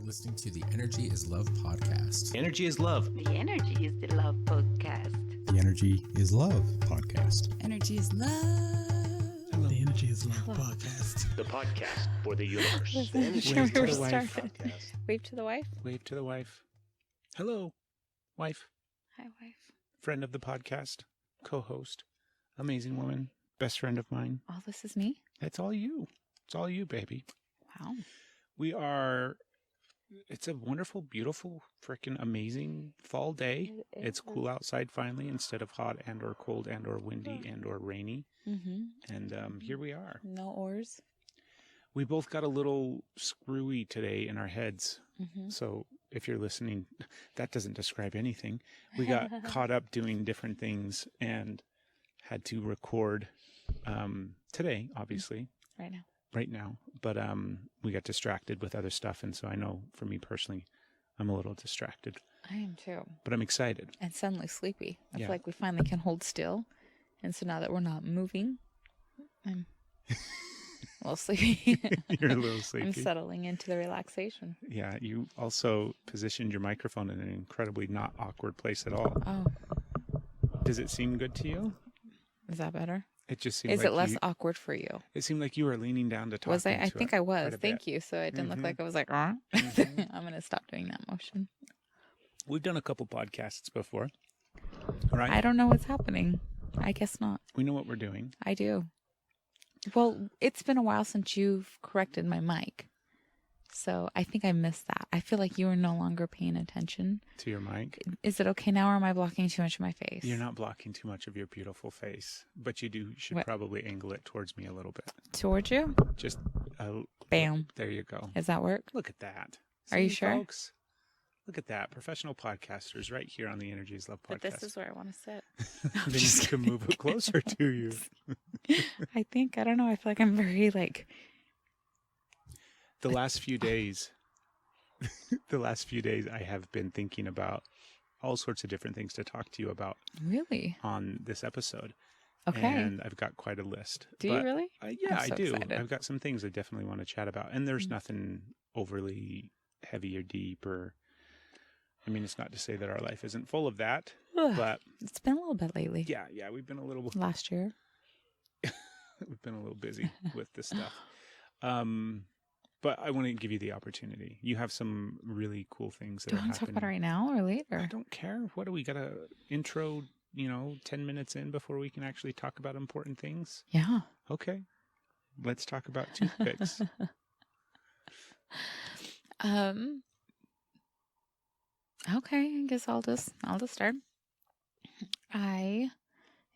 listening to the Energy is Love podcast. Energy is love. The Energy is the Love podcast. The Energy is Love podcast. Energy is love. The Energy is Love podcast. The podcast for the universe. The Energy Wave is to Love the wife. podcast. Wave to the wife. Wave to the wife. Hello, wife. Hi, wife. Friend of the podcast. Co-host. Amazing woman. Best friend of mine. All this is me? It's all you. It's all you, baby. Wow. It's a wonderful, beautiful, freaking amazing fall day. It's cool outside finally instead of hot and or cold and or windy and or rainy. Mm-hmm. And here we are. No oars. We both got a little screwy today in our heads. Mm-hmm. So if you're listening, that doesn't describe anything. We got caught up doing different things and had to record today, obviously. Right now. But we got distracted with other stuff. And so I know for me personally, I'm a little distracted. I am too. But I'm excited. And suddenly sleepy. I Yeah. feel like we finally can hold still. And so now that we're not moving, I'm a little sleepy. You're a little sleepy. I'm settling into the relaxation. Yeah, you also positioned your microphone in an incredibly not awkward place at all. Oh, Does it seem good to you? is that better? It just seemed Is like it less awkward for you? It seemed like you were leaning down to talk. Was I? I think I was. Thank you. you. So it didn't look Mhm. like I was like, Mhm. I'm going to stop doing that motion. We've done a couple podcasts before, right? I don't know what's happening. I guess not. We know what we're doing. I do. Well, it's been a while since you've corrected my mic. So I think I missed that. I feel like you are no longer paying attention. To your mic. Is it okay now or am I blocking too much of my face? You're not blocking too much of your beautiful face, but you should What? probably angle it towards me a little bit. Towards you? Just Bam. there you go. Does that work? Look at that. Are you See, sure? folks? Look at that. Professional podcasters right here on the Energy is Love podcast. But this is where I want to sit. Then you can move it closer to you. I think. I don't know. I feel like I'm very like... The last few days, I have been thinking about all sorts of different things to talk to you about Really? on this episode. Okay. And I've got quite a list. Do you really? Yeah, I'm I so do. excited. I've got some things I definitely want to chat about. And there's Mm. nothing overly heavy or deep or, I mean, it's not to say that our life isn't full of that, Ugh. but It's been a little bit lately. yeah, we've been a little Last year. busy with this stuff. But I want to give you the opportunity. You have some really cool things that Do are you want to talk happening. about it right now or I later? don't care. What do we got to intro, 10 minutes in before we can actually talk about important things? Yeah. Okay. Let's talk about toothpicks. Okay, I guess I'll just start. I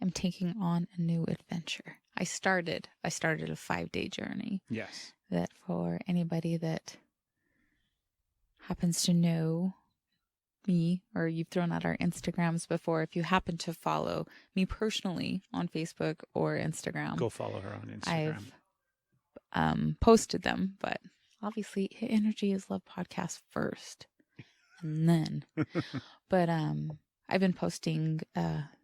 am taking on a new adventure. I started a 5-day journey Yes. that for anybody that happens to know me or you've thrown out our Instagrams before, if you happen to follow me personally on Facebook or Instagram, Go follow her on Instagram. I've posted them, but obviously Energy is Love podcast first and then. But I've been posting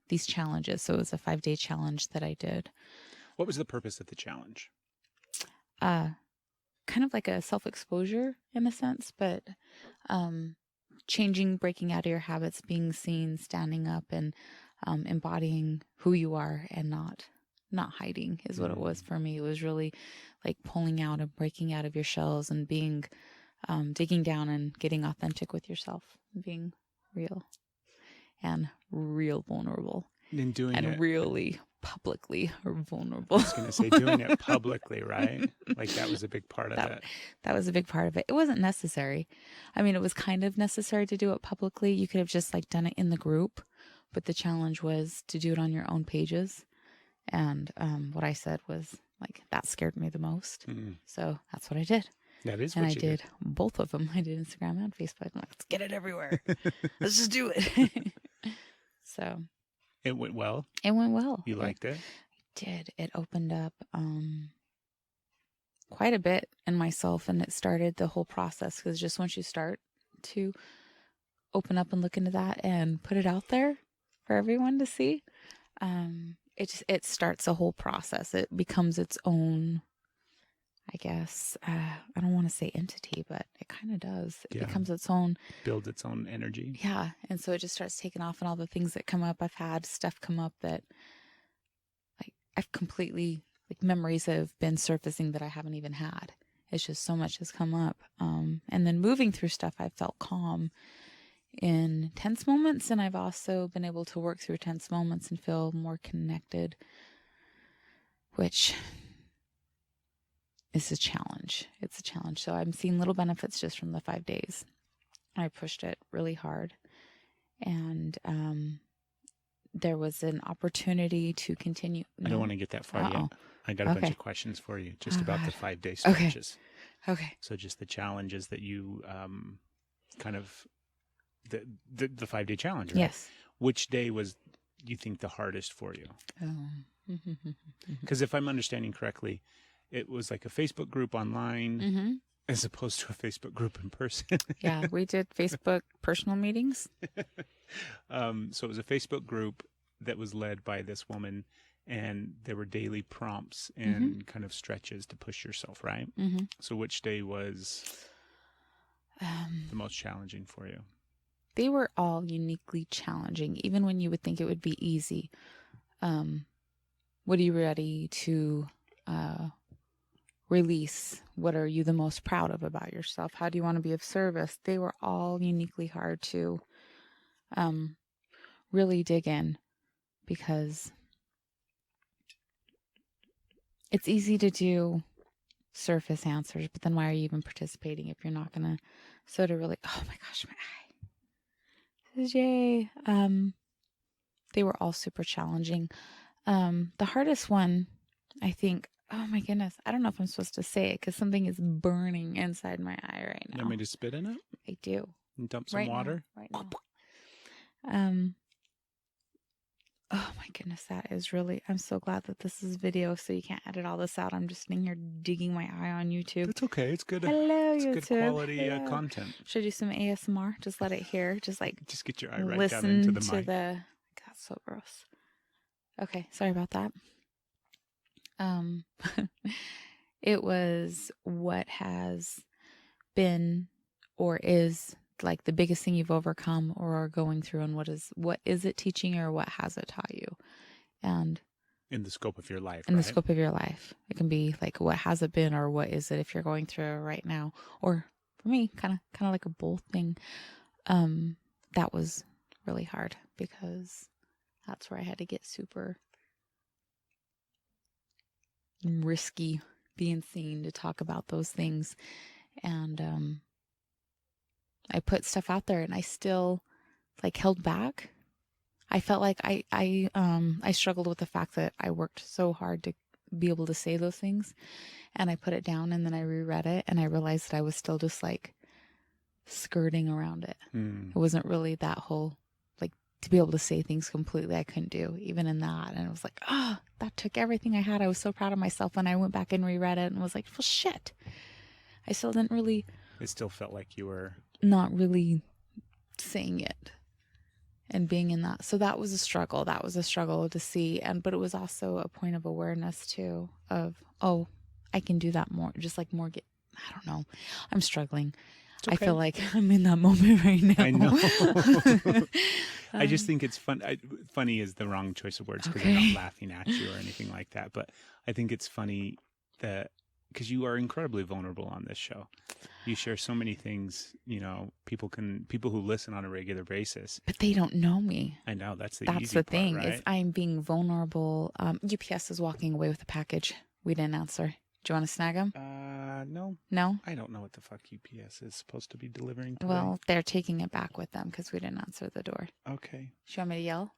these challenges. So it was a 5-day challenge that I did. What was the purpose of the challenge? Kind of like a self-exposure in a sense, but breaking out of your habits, being seen, standing up and embodying who you are and not hiding is what it was for me. It was really like pulling out and breaking out of your shells and being, digging down and getting authentic with yourself, being real and real vulnerable And doing and it. really publicly vulnerable. I was going to say doing it publicly, right? Like that was a big part of it. That was a big part of it. It wasn't necessary. I mean, it was kind of necessary to do it publicly. You could have just like done it in the group, but the challenge was to do it on your own pages. And what I said was like, that scared me the most. Mm. So that's what I did. That is And what I you did both of them. I did Instagram and Facebook. I'm like, let's get it everywhere. Let's just do it. So It went well. it went well. You liked it? Did. It opened up quite a bit in myself, and it started the whole process, because just once you start to open up and look into that and put it out there for everyone to see, it starts a whole process. It becomes its own I guess, I don't want to say entity, but it kind of does. It Yeah. becomes its own. Builds its own energy. Yeah. And so it just starts taking off, and all the things that come up, I've had stuff come up that like I've completely, like memories have been surfacing that I haven't even had. It's just so much has come up. And then moving through stuff, I felt calm in tense moments. And I've also been able to work through tense moments and feel more connected, which is a challenge. It's a challenge. So I'm seeing little benefits just from the 5 days. I pushed it really hard. And there was an opportunity to continue. I don't want to get that far yet. I got a bunch of questions for you just about the 5-day stretches. Okay. So just the challenges that you kind of, the 5-day challenge, right? Yes. Which day was, you think, the hardest for you? Because if I'm understanding correctly, it was like a Facebook group online as opposed to a Facebook group in person. Yeah, we did Facebook personal meetings. So it was a Facebook group that was led by this woman, and there were daily prompts and kind of stretches to push yourself, right? So which day was the most challenging for you? They were all uniquely challenging, even when you would think it would be easy. What are you ready to release? What are you the most proud of about yourself? How do you want to be of service? They were all uniquely hard to really dig in, because it's easy to do surface answers, but then why are you even participating if you're not going to? So to really, oh my gosh, my eye. This is yay. They were all super challenging. The hardest one, I think, oh my goodness, I don't know if I'm supposed to say it because something is burning inside my eye right now. You want me to spit in it? I do. And dump some water? Right now. Oh my goodness, that is really, I'm so glad that this is video, so you can't edit all this out. I'm just sitting here digging my eye on YouTube. It's okay. It's good. Hello, it's YouTube. good quality Hello. Content. Should I do some ASMR? Just let it hear. Just get your eye right listen down into the to mic. That's so gross. Okay, sorry about that. It was what has been or is like the biggest thing you've overcome or are going through, and what is it teaching, or what has it taught you? And in the scope of your life, in the scope of your life, it can be like, what has it been, or what is it if you're going through it right now? Or for me, kind of like a both thing. That was really hard, because that's where I had to get super risky being seen to talk about those things. And I put stuff out there, and I still like held back. I felt like I struggled with the fact that I worked so hard to be able to say those things, and I put it down, and then I reread it, and I realized that I was still just like skirting around it. It wasn't really that whole, like, to be able to say things completely, I couldn't do even in that. And it was like, that took everything I had. I was so proud of myself when I went back and reread it and was like, well, shit. I still didn't really. It still felt like you were not really saying it and being in that. So that was a struggle. That was a struggle to see. But it was also a point of awareness too, of, oh, I can do that more. Just like more I don't know. I'm struggling. Okay. I feel like I'm in that moment right now. I know. I just think it's fun. Funny is the wrong choice of words, because I'm not laughing at you or anything like that. But I think it's funny that, because you are incredibly vulnerable on this show. You share so many things, people who listen on a regular basis. But they don't know me. I know, that's the easy part, thing, right? Is I'm being vulnerable. UPS is walking away with a package. We didn't answer. Do you want to snag them? No. No? I don't know what the fuck UPS is supposed to be delivering today. Well, they're taking it back with them because we didn't answer the door. Okay. Do you want me to yell?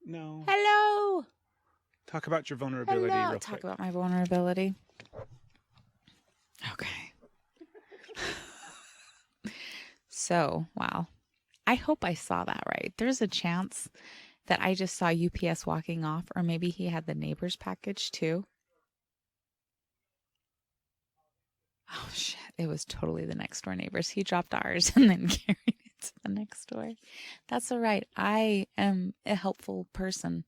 No. Hello! Talk about your vulnerability real quick. Talk about my vulnerability. Okay. So, wow. I hope I saw that right. There's a chance that I just saw UPS walking off, or maybe he had the neighbor's package too. Oh, shit. It was totally the next door neighbors. He dropped ours and then carried it to the next door. That's all right. I am a helpful person.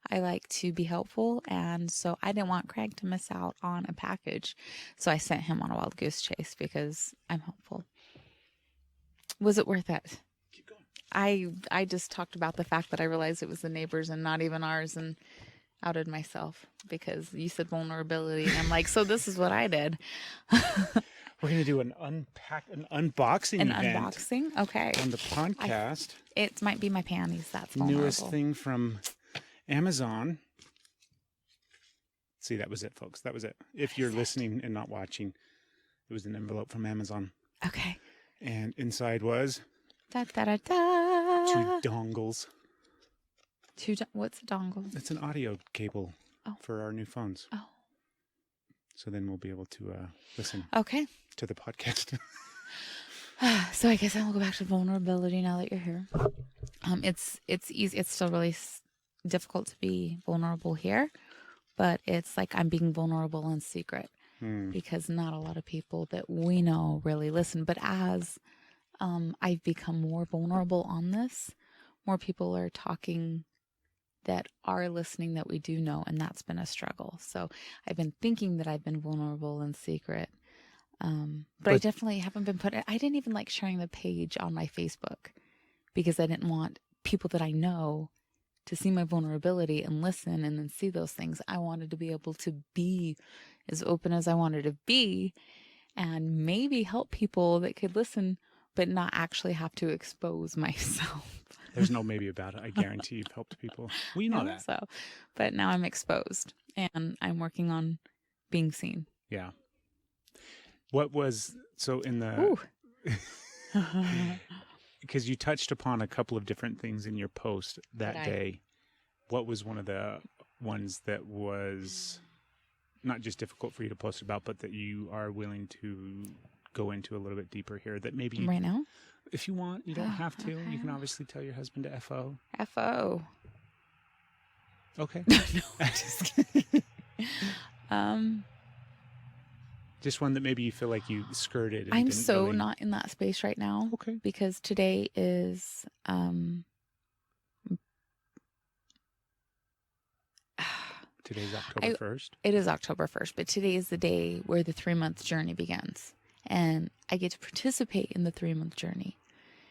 I like to be helpful, and so I didn't want Craig to miss out on a package. So I sent him on a wild goose chase because I'm helpful. Was it worth it? Keep going. I just talked about the fact that I realized it was the neighbors and not even ours, and outed myself because you said vulnerability, and I'm like, so this is what I did. We're going to do an unboxing event. Unboxing? Okay. On the podcast. It might be my panties. That's vulnerable. Newest thing from Amazon. See, that was it, folks. That was it. If you're listening and not watching, it was an envelope from Amazon. Okay. And inside was da, da, da, da. 2 dongles. What's a dongle? It's an audio cable for our new phones. Oh. So then we'll be able to listen to the podcast. So I guess I'll go back to vulnerability now that you're here. It's easy. It's still really difficult to be vulnerable here, but it's like I'm being vulnerable in secret because not a lot of people that we know really listen. But as I've become more vulnerable on this, more people are talking that are listening that we do know, and that's been a struggle. So I've been thinking that I've been vulnerable in secret, but I definitely haven't been I didn't even like sharing the page on my Facebook because I didn't want people that I know to see my vulnerability and listen and then see those things. I wanted to be able to be as open as I wanted to be and maybe help people that could listen, but not actually have to expose myself. There's no maybe about it. I guarantee you've helped people. We know that. So, but now I'm exposed and I'm working on being seen. Yeah. What was, so in the, because you touched upon a couple of different things in your post that day. What was one of the ones that was not just difficult for you to post about, but that you are willing to go into a little bit deeper here that maybe right now? If you want, you don't have to. You can obviously tell your husband to FO. FO. Okay. No, just kidding. Just one that maybe you feel like you skirted. And I'm so really... not in that space right now. Okay. Because today is today's October 1st. It is October 1st, but today is the day where the 3-month journey begins. And I get to participate in the 3-month journey.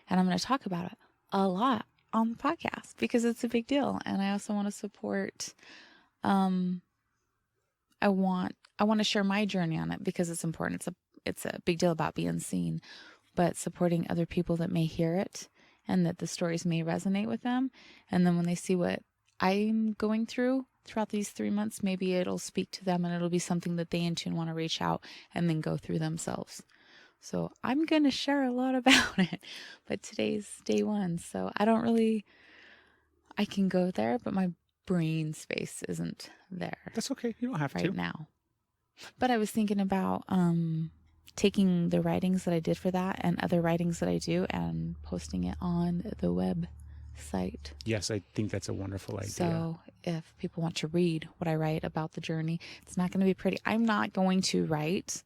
And I'm going to talk about it a lot on the podcast because it's a big deal. And I also want to support, I want to share my journey on it because it's important. It's a big deal about being seen, but supporting other people that may hear it and that the stories may resonate with them. And then when they see what I'm going through throughout these 3 months, maybe it'll speak to them and it'll be something that they in tune want to reach out and then go through themselves. So I'm going to share a lot about it, but today's day 1. So I can go there, but my brain space isn't there. That's okay. You don't have right to now. But I was thinking about taking the writings that I did for that and other writings that I do and posting it on the website. Yes, I think that's a wonderful idea. So if people want to read what I write about the journey, it's not going to be pretty. I'm not going to write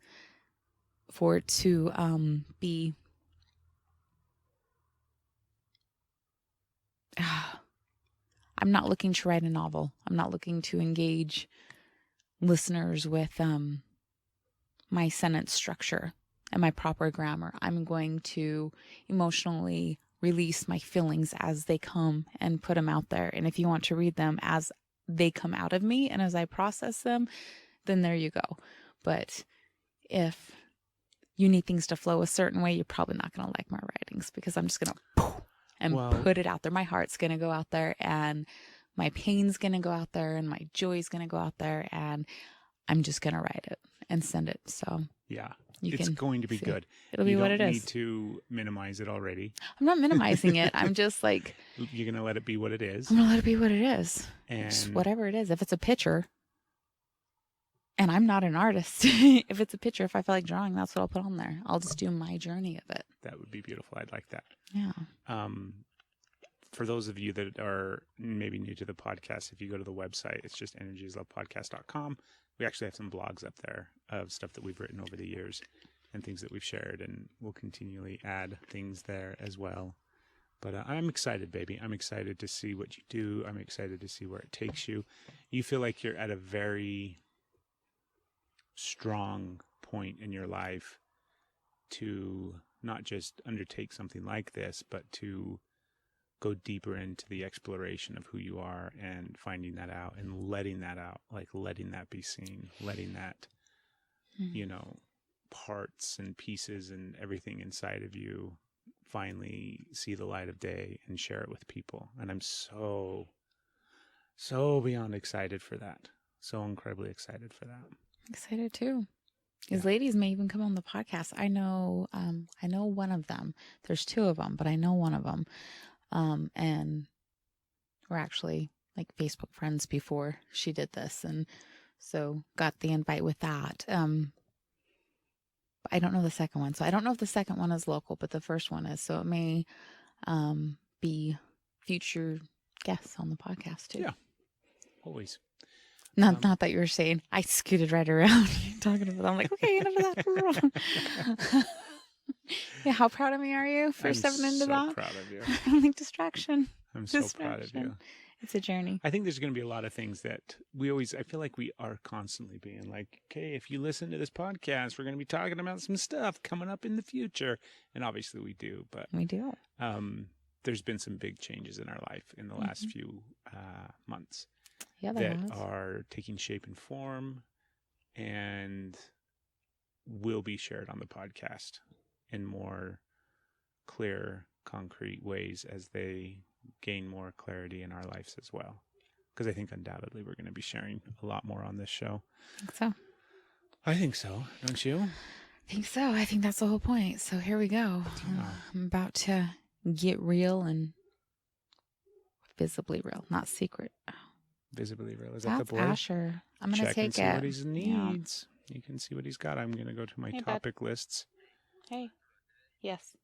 for it to be I'm not looking to write a novel. I'm not looking to engage listeners with my sentence structure and my proper grammar. I'm going to emotionally release my feelings as they come and put them out there. And if you want to read them as they come out of me and as I process them, then there you go. But if you need things to flow a certain way, you're probably not going to like my writings because I'm just going to put it out there. My heart's going to go out there and my pain's going to go out there and my joy's going to go out there and I'm just going to write it and send it. So yeah, it's going to be good. It'll be what it is. You don't need to minimize it already. I'm not minimizing it. I'm just like... You're going to let it be what it is. I'm going to let it be what it is. And just whatever it is. If it's a picture... And I'm not an artist. If it's a picture, if I feel like drawing, that's what I'll put on there. I'll just do my journey of it. That would be beautiful. I'd like that. Yeah. For those of you that are maybe new to the podcast, if you go to the website, it's just ENERGYISLOVEPodcast.com. We actually have some blogs up there of stuff that we've written over the years and things that we've shared, and we'll continually add things there as well. But I'm excited, baby. I'm excited to see what you do. I'm excited to see where it takes you. You feel like you're at a very strong point in your life to not just undertake something like this, but to go deeper into the exploration of who you are and finding that out and letting that out, like letting that be seen, letting that, you know, parts and pieces and everything inside of you finally see the light of day and share it with people. And I'm so beyond excited for that. So incredibly excited for that. Excited too. These ladies may even come on the podcast. I know one of them. There's two of them, but I know one of them. And we're actually like Facebook friends before she did this. And so got the invite with that. I don't know the second one. So I don't know if the second one is local, but the first one is. So it may be future guests on the podcast too. Yeah, always. Not that you were saying I scooted right around talking about. I'm like, okay, enough of that. Yeah, how proud of me are you for stepping into that? I'm so proud of you. I'm like, distraction. I'm so proud of you. It's a journey. I think there's going to be a lot of things that I feel like we are constantly being like, okay, if you listen to this podcast, we're going to be talking about some stuff coming up in the future. And obviously we do, but we do. There's been some big changes in our life in the last few months that are taking shape and form and will be shared on the podcast in more clear, concrete ways as they gain more clarity in our lives as well. Because I think undoubtedly we're going to be sharing a lot more on this show. I think so. Don't you? I think so. I think that's the whole point. So here we go. Yeah. I'm about to get real and visibly real, not secret. Visibly real. Is that the boy? Asher. I'm going to take and see it. what he needs. Yeah. You can see what he's got. I'm going to go to my topic lists. Hey. Yes.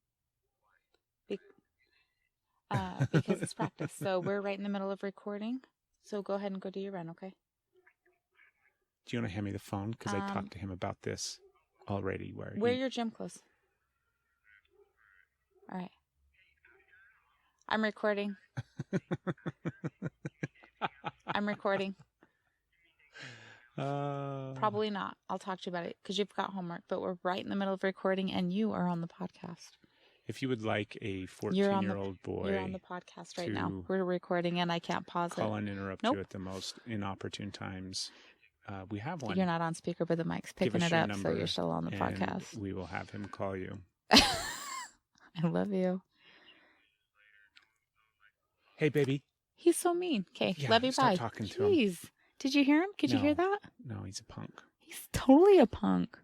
Because it's practice. So we're right in the middle of recording. So go ahead and go do your run, okay? Do you want to hand me the phone? Because I talked to him about this already. Wear your gym clothes. All right. I'm recording. I'm recording. Probably not. I'll talk to you about it because you've got homework. But we're right in the middle of recording and you are on the podcast. If you would like a 14-year-old boy... You're on the podcast right now. We're recording and I can't pause it. Call and interrupt you at the most inopportune times. We have one. You're not on speaker, but the mic's picking it up, so you're still on the podcast. We will have him call you. I love you. Hey, baby. He's so mean. Okay, yeah, love you, bye. Talking to him. Did you hear him? Could you hear that? No, he's a punk. He's totally a punk.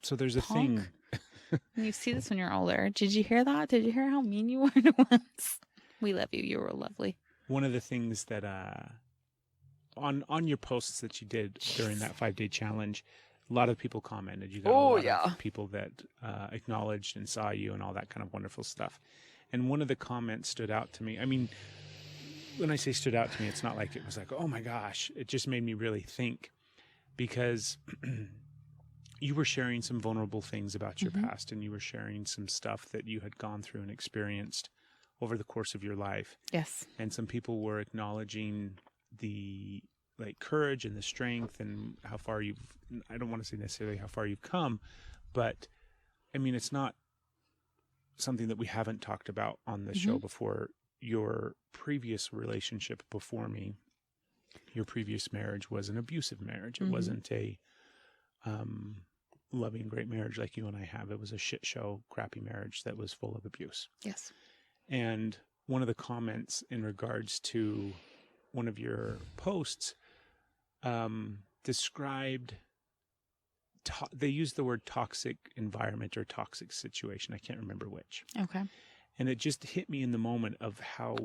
So there's a thing... You see this when you're older. Did you hear that? Did you hear how mean you were to us? We love you. You were lovely. One of the things that on your posts that you did during that 5-day challenge, a lot of people commented. You got a lot of people that acknowledged and saw you and all that kind of wonderful stuff. And one of the comments stood out to me. I mean, when I say stood out to me, it's not like it was like, oh my gosh. It just made me really think because... you were sharing some vulnerable things about your past, and you were sharing some stuff that you had gone through and experienced over the course of your life. Yes. And some people were acknowledging the courage and the strength and how far I don't want to say necessarily how far you've come, but I mean, it's not something that we haven't talked about on the show before. Your previous relationship before me, your previous marriage was an abusive marriage. It wasn't a, loving, great marriage like you and I have. It was a shit show, crappy marriage that was full of abuse. Yes. And one of the comments in regards to one of your posts described, they used the word toxic environment or toxic situation. I can't remember which. Okay. And it just hit me in the moment of how,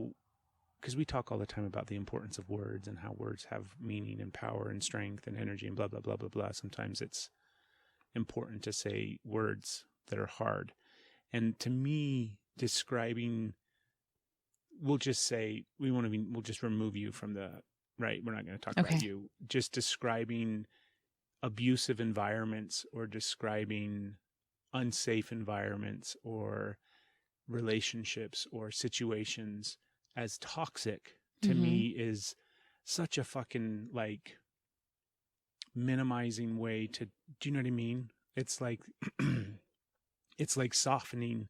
because we talk all the time about the importance of words and how words have meaning and power and strength and energy and blah, blah, blah, blah, blah. Sometimes it's important to say words that are hard. And to me, describing, we'll just say, we'll just remove you from the, right? We're not going to talk about you. Just describing abusive environments or describing unsafe environments or relationships or situations as toxic to me is such a fucking like minimizing way to, do you know what I mean? It's like, it's like softening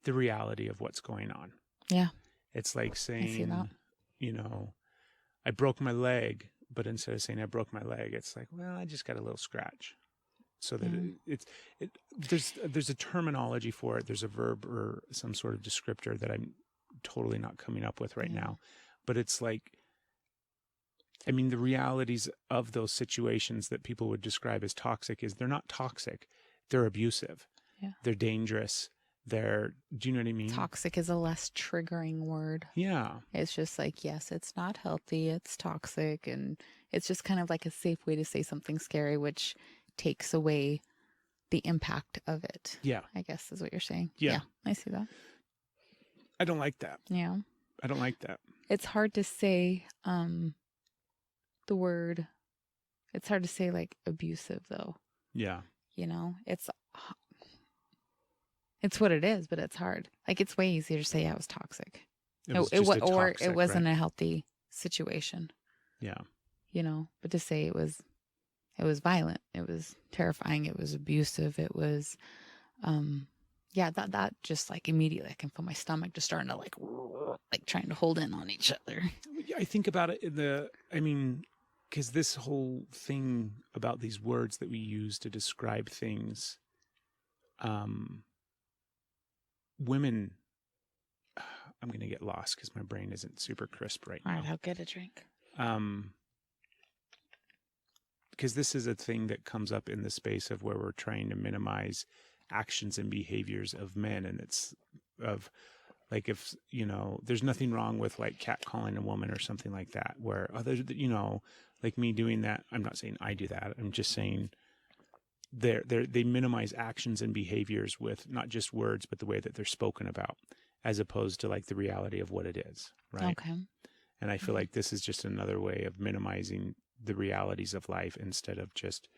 the reality of what's going on. Yeah. It's like I see that. saying, you know, I broke my leg, but instead of saying I broke my leg, it's like, well, I just got a little scratch. So that there's a terminology for it. There's a verb or some sort of descriptor that I'm totally not coming up with right now. But it's like, I mean, the realities of those situations that people would describe as toxic is they're not toxic. They're abusive. Yeah. They're dangerous. Do you know what I mean? Toxic is a less triggering word. Yeah. It's just like, yes, it's not healthy. It's toxic. And it's just kind of like a safe way to say something scary, which takes away the impact of it. Yeah. I guess is what you're saying. Yeah. I see that. I don't like that. Yeah. I don't like that. It's hard to say the word. It's hard to say like abusive though. Yeah. You know, it's what it is, but it's hard. Like it's way easier to say, yeah, it was toxic. It wasn't a healthy situation. Yeah. You know, but to say it was violent, it was terrifying, it was abusive, it was, that just like immediately I can feel my stomach just starting to like trying to hold in on each other. I think about it because this whole thing about these words that we use to describe things, women, I'm going to get lost because my brain isn't super crisp right now. All right, I'll get a drink. Because this is a thing that comes up in the space of where we're trying to minimize actions and behaviors of men. And it's of like, if, you know, there's nothing wrong with like catcalling a woman or something like that, where others, you know, like me doing that. I'm not saying I do that. I'm just saying they minimize actions and behaviors with not just words, but the way that they're spoken about, as opposed to like the reality of what it is. Right. Okay. And I feel like this is just another way of minimizing the realities of life instead of just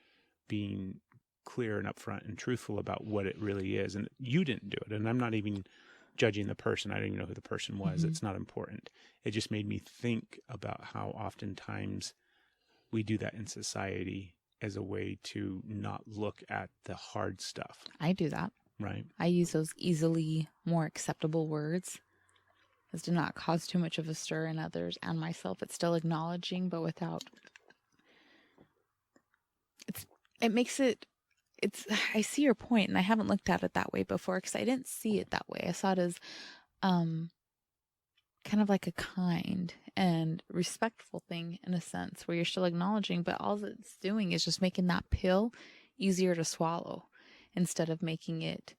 being clear and upfront and truthful about what it really is. And you didn't do it. And I'm not even judging the person. I don't even know who the person was. It's not important. It just made me think about how oftentimes we do that in society as a way to not look at the hard stuff. I do that. Right. I use those easily more acceptable words as to not cause too much of a stir in others and myself. It's still acknowledging, but without. I see your point, and I haven't looked at it that way before because I didn't see it that way. I saw it as kind of like a kind and respectful thing in a sense where you're still acknowledging, but all it's doing is just making that pill easier to swallow instead of making it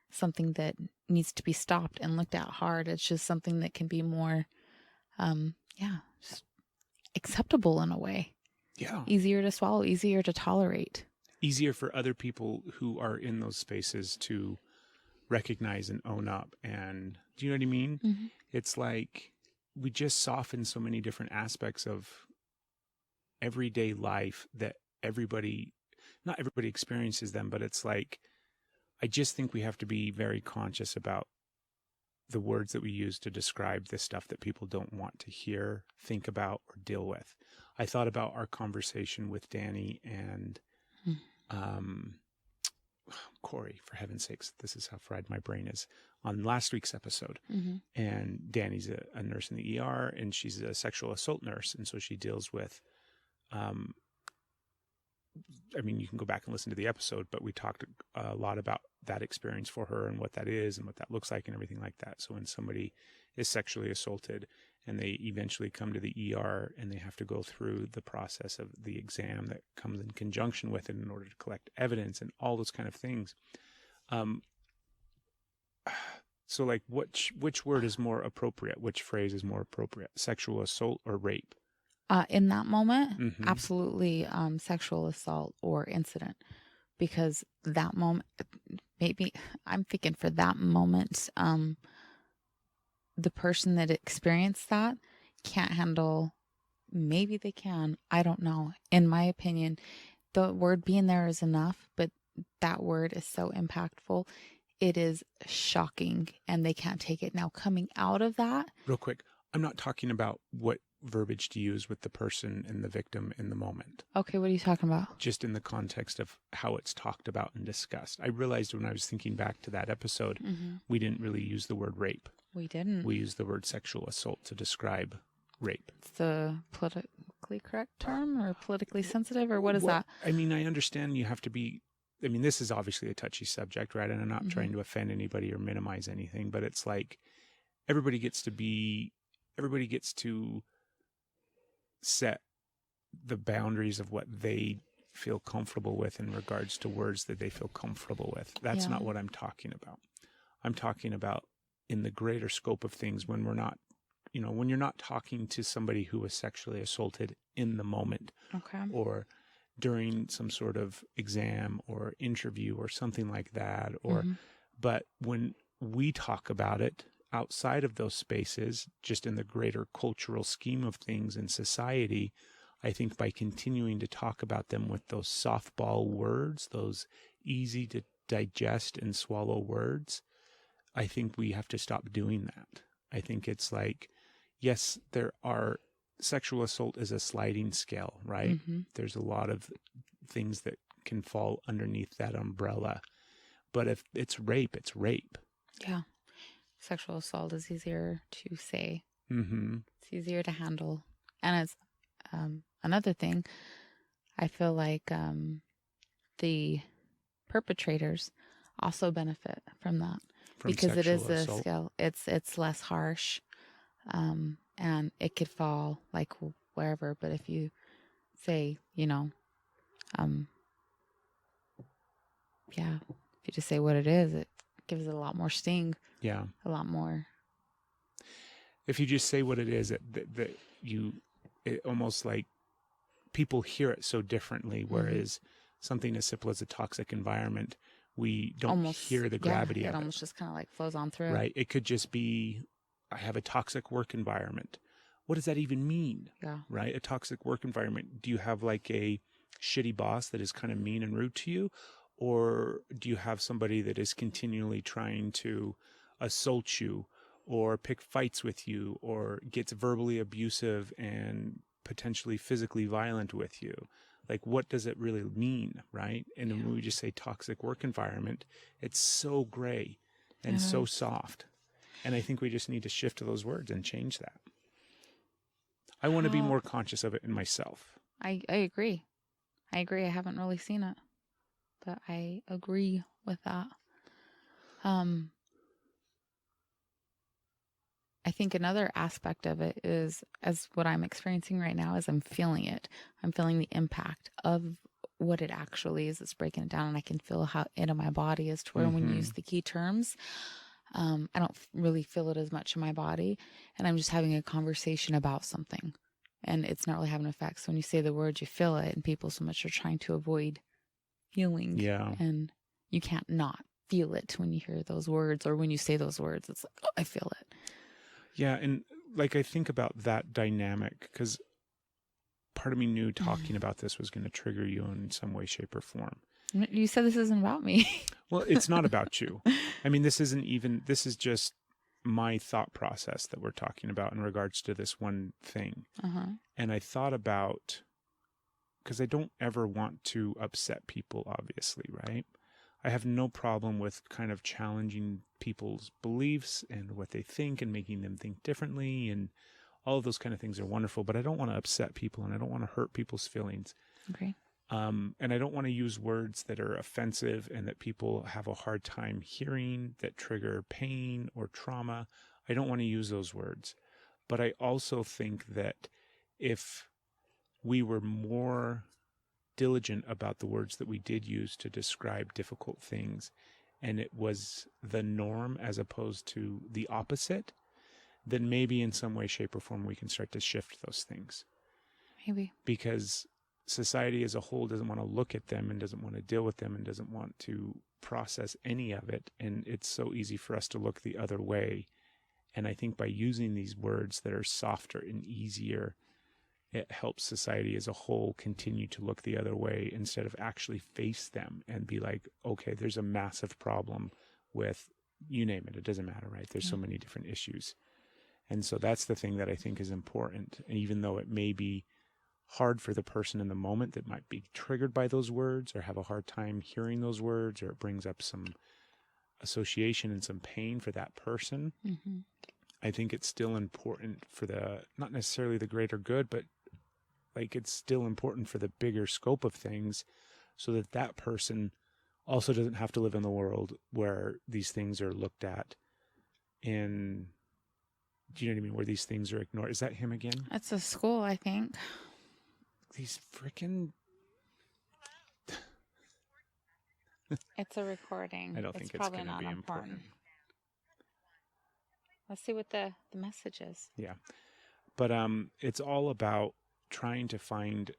something that needs to be stopped and looked at hard. It's just something that can be more, just acceptable in a way. Yeah. Easier to swallow, easier to tolerate. Easier for other people who are in those spaces to recognize and own up. And do you know what I mean? Mm-hmm. It's like we just soften so many different aspects of everyday life that not everybody experiences them, but it's like, I just think we have to be very conscious about the words that we use to describe the stuff that people don't want to hear, think about, or deal with. I thought about our conversation with Danny and Corey, for heaven's sakes, this is how fried my brain is, on last week's episode. Mm-hmm. And Danny's a nurse in the ER, and she's a sexual assault nurse. And so she deals with, you can go back and listen to the episode, but we talked a lot about that experience for her and what that is and what that looks like and everything like that. So when somebody is sexually assaulted and they eventually come to the ER and they have to go through the process of the exam that comes in conjunction with it in order to collect evidence and all those kind of things. So like which word is more appropriate? Which phrase is more appropriate? Sexual assault or rape? In that moment, absolutely sexual assault or incident. Because that moment, maybe I'm thinking for that moment, the person that experienced that can't handle, maybe they can, I don't know. In my opinion, the word being there is enough, but that word is so impactful. it is shocking and they can't take it. Now, coming out of that. Real quick, I'm not talking about what verbiage to use with the person and the victim in the moment. Okay, what are you talking about? Just in the context of how it's talked about and discussed. I realized when I was thinking back to that episode, we didn't really use the word rape. We didn't. We used the word sexual assault to describe rape. It's the politically correct term or politically sensitive, or what is that? I mean, I understand you have to be, I mean, this is obviously a touchy subject, right? And I'm not trying to offend anybody or minimize anything, but it's like everybody gets to set the boundaries of what they feel comfortable with in regards to words that they feel comfortable with. That's not what I'm talking about. I'm talking about in the greater scope of things when we're not, you know, when you're not talking to somebody who was sexually assaulted in the moment, or during some sort of exam or interview or something like that, or, but when we talk about it outside of those spaces, just in the greater cultural scheme of things in society, I think by continuing to talk about them with those softball words, those easy to digest and swallow words, I think we have to stop doing that. I think it's like, yes, sexual assault is a sliding scale, right? There's a lot of things that can fall underneath that umbrella. But if it's rape, it's rape. Yeah. Sexual assault is easier to say. It's easier to handle. And it's another thing, I feel like the perpetrators also benefit from that. Because it is a scale. It's less harsh. And it could fall like wherever. But if you say, you know, if you just say what it is, it gives it a lot more sting. Yeah. A lot more. If you just say what it is, it almost like people hear it so differently, whereas something as simple as a toxic environment, we don't hear the gravity of it. It almost just kind of like flows on through. Right. It could just be, I have a toxic work environment. What does that even mean? Yeah. Right? A toxic work environment. Do you have like a shitty boss that is kind of mean and rude to you? Or do you have somebody that is continually trying to assault you or pick fights with you or gets verbally abusive and potentially physically violent with you? Like, what does it really mean, right? And when we just say toxic work environment, it's so gray and so soft. And I think we just need to shift to those words and change that. I want to be more conscious of it in myself. I agree. I haven't really seen it, but I agree with that. I think another aspect of it is, as what I'm experiencing right now, is I'm feeling it. I'm feeling the impact of what it actually is. It's breaking it down, and I can feel how it in my body is to where when you use the key terms, I don't really feel it as much in my body, and I'm just having a conversation about something, and it's not really having an effect. So when you say the words, you feel it, and people so much are trying to avoid feeling. Yeah. And you can't not feel it when you hear those words, or when you say those words. It's like, oh, I feel it. Yeah, and like I think about that dynamic, because part of me knew talking about this was going to trigger you in some way, shape, or form. You said this isn't about me. Well, it's not about you. I mean, this is just my thought process that we're talking about in regards to this one thing. And I thought about, because I don't ever want to upset people, obviously, right? I have no problem with kind of challenging people's beliefs and what they think and making them think differently, and all of those kind of things are wonderful, but I don't want to upset people and I don't want to hurt people's feelings. Okay. And I don't want to use words that are offensive and that people have a hard time hearing, that trigger pain or trauma. I don't want to use those words. But I also think that if we were more diligent about the words that we did use to describe difficult things, and it was the norm as opposed to the opposite, then maybe in some way, shape, or form we can start to shift those things. Maybe. Because society as a whole doesn't want to look at them and doesn't want to deal with them and doesn't want to process any of it. And it's so easy for us to look the other way. And I think by using these words that are softer and easier, it helps society as a whole continue to look the other way instead of actually face them and be like, okay, there's a massive problem with, you name it, it doesn't matter, right? There's so many different issues. And so that's the thing that I think is important. And even though it may be hard for the person in the moment that might be triggered by those words or have a hard time hearing those words, or it brings up some association and some pain for that person, I think it's still important for the, not necessarily the greater good, but like it's still important for the bigger scope of things, so that that person also doesn't have to live in the world where these things are looked at in, do you know what I mean? Where these things are ignored. Is that him again? It's a school, I think. These freaking... It's a recording. I don't think it's going to be important. Let's see what the message is. Yeah. But it's all about trying to find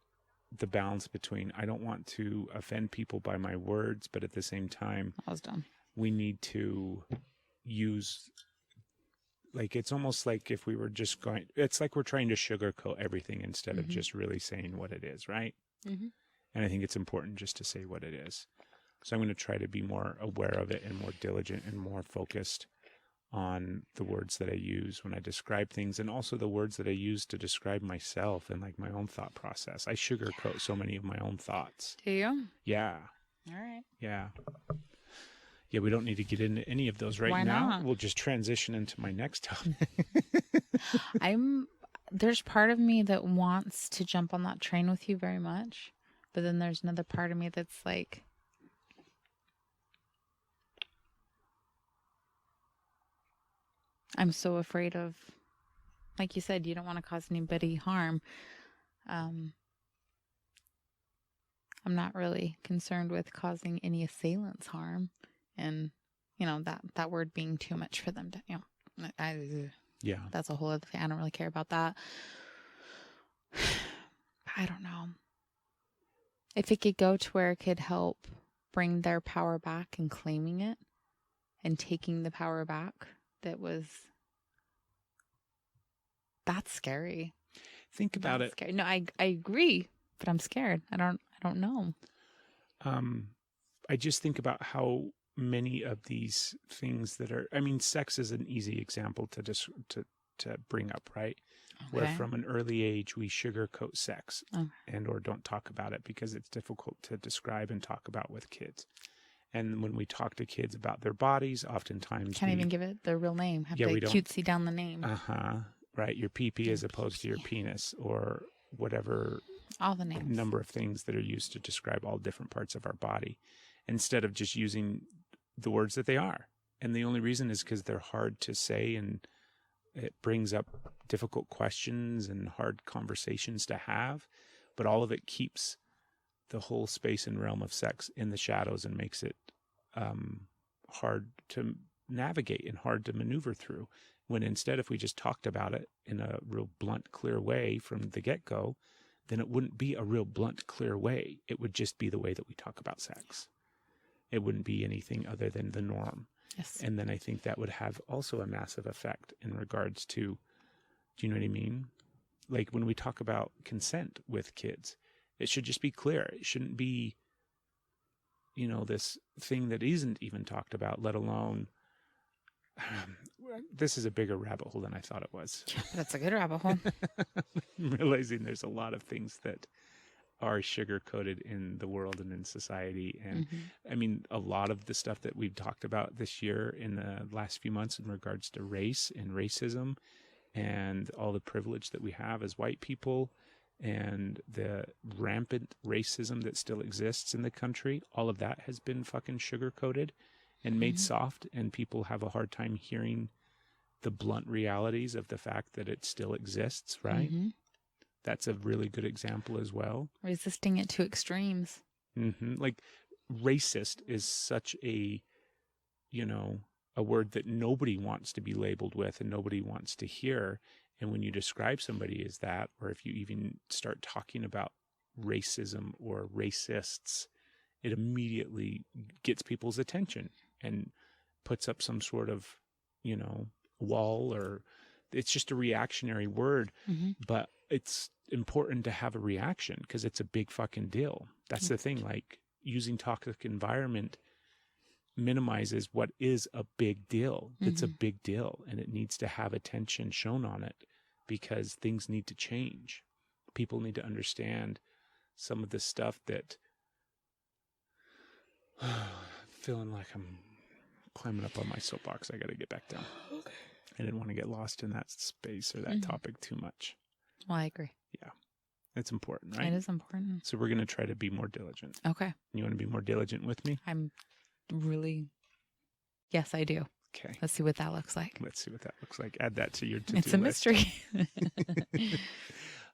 the balance between, I don't want to offend people by my words, but at the same time, I was done. We need to use, like, it's almost like if we were just going, it's like we're trying to sugarcoat everything instead of just really saying what it is, right? And I think it's important just to say what it is. So I'm going to try to be more aware of it and more diligent and more focused on the words that I use when I describe things, and also the words that I use to describe myself and like my own thought process. I sugarcoat so many of my own thoughts. Do you? Yeah. All right. Yeah. Yeah, we don't need to get into any of those right now. Not? We'll just transition into my next topic. There's part of me that wants to jump on that train with you very much, but then there's another part of me that's like, I'm so afraid of, like you said, you don't want to cause anybody harm. I'm not really concerned with causing any assailants harm, and that word being too much for them to, Yeah. That's a whole other thing. I don't really care about that. I don't know. If it could go to where it could help bring their power back and claiming it and taking the power back, that's scary. Think about it. Scary. No, I agree, but I'm scared. I don't know. I just think about how many of these things that are, I mean, sex is an easy example to bring up, right? Okay. Where from an early age we sugarcoat sex and or don't talk about it because it's difficult to describe and talk about with kids. And when we talk to kids about their bodies, oftentimes can't even give it the real name. Have to cutesy down the name. Right. Your pee-pee as opposed to your penis, or whatever. All the names. Number of things that are used to describe all different parts of our body, instead of just using the words that they are. And the only reason is because they're hard to say, and it brings up difficult questions and hard conversations to have. But all of it keeps the whole space and realm of sex in the shadows and makes it hard to navigate and hard to maneuver through. When instead, if we just talked about it in a real blunt, clear way from the get-go, then it wouldn't be a real blunt, clear way. It would just be the way that we talk about sex. It wouldn't be anything other than the norm. Yes. And then I think that would have also a massive effect in regards to, do you know what I mean? Like when we talk about consent with kids, it should just be clear. It shouldn't be, this thing that isn't even talked about, let alone, this is a bigger rabbit hole than I thought it was. That's a good rabbit hole. I'm realizing there's a lot of things that are sugar-coated in the world and in society. And I mean, a lot of the stuff that we've talked about this year in the last few months in regards to race and racism and all the privilege that we have as white people and the rampant racism that still exists in the country, all of that has been fucking sugar-coated and made soft, and people have a hard time hearing the blunt realities of the fact that it still exists, right? That's a really good example as well. Resisting it to extremes. Like, racist is such a word that nobody wants to be labeled with and nobody wants to hear. And when you describe somebody as that, or if you even start talking about racism or racists, it immediately gets people's attention and puts up some sort of, wall, or it's just a reactionary word. But it's important to have a reaction because it's a big fucking deal. That's the thing. Like, using toxic environment minimizes what is a big deal. It's a big deal, and it needs to have attention shown on it because things need to change. People need to understand some of the stuff that feeling like I'm climbing up on my soapbox. I got to get back down. Okay. I didn't want to get lost in that space or that topic too much. Well, I agree. Yeah. It's important, right? It is important. So we're going to try to be more diligent. Okay. You want to be more diligent with me? Yes, I do. Okay. Let's see what that looks like. Let's see what that looks like. Add that to your to-do It's a list. mystery.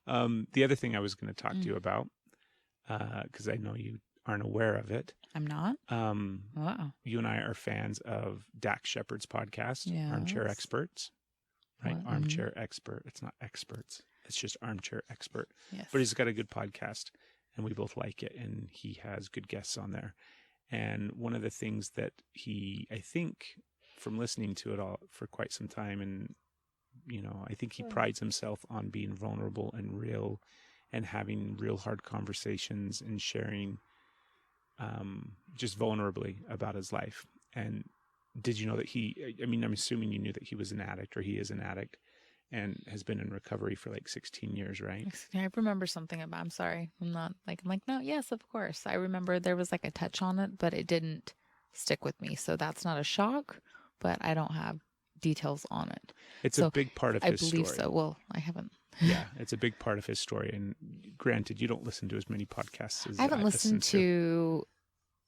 The other thing I was going to talk to you about, because I know you aren't aware of it. I'm not. You and I are fans of Dax Shepard's podcast, Yes. Armchair Experts, right? What? Armchair Expert. It's not experts. It's just Armchair Expert. Yes. But he's got a good podcast, and we both like it, and he has good guests on there. And one of the things that he, I think, from listening to it all for quite some time, and, you know, I think he prides himself on being vulnerable and real and having real hard conversations and sharing just vulnerably about his life. And did you know that I'm assuming you knew that he was an addict, or he is an addict, and has been in recovery for like 16 years, right? I remember something about, I'm sorry. I'm like, no, yes, of course. I remember there was like a touch on it, but it didn't stick with me. So that's not a shock, but I don't have details on it. It's a big part of his story. I believe so. Well, I haven't. Yeah, it's a big part of his story. And granted, you don't listen to as many podcasts as I haven't listened to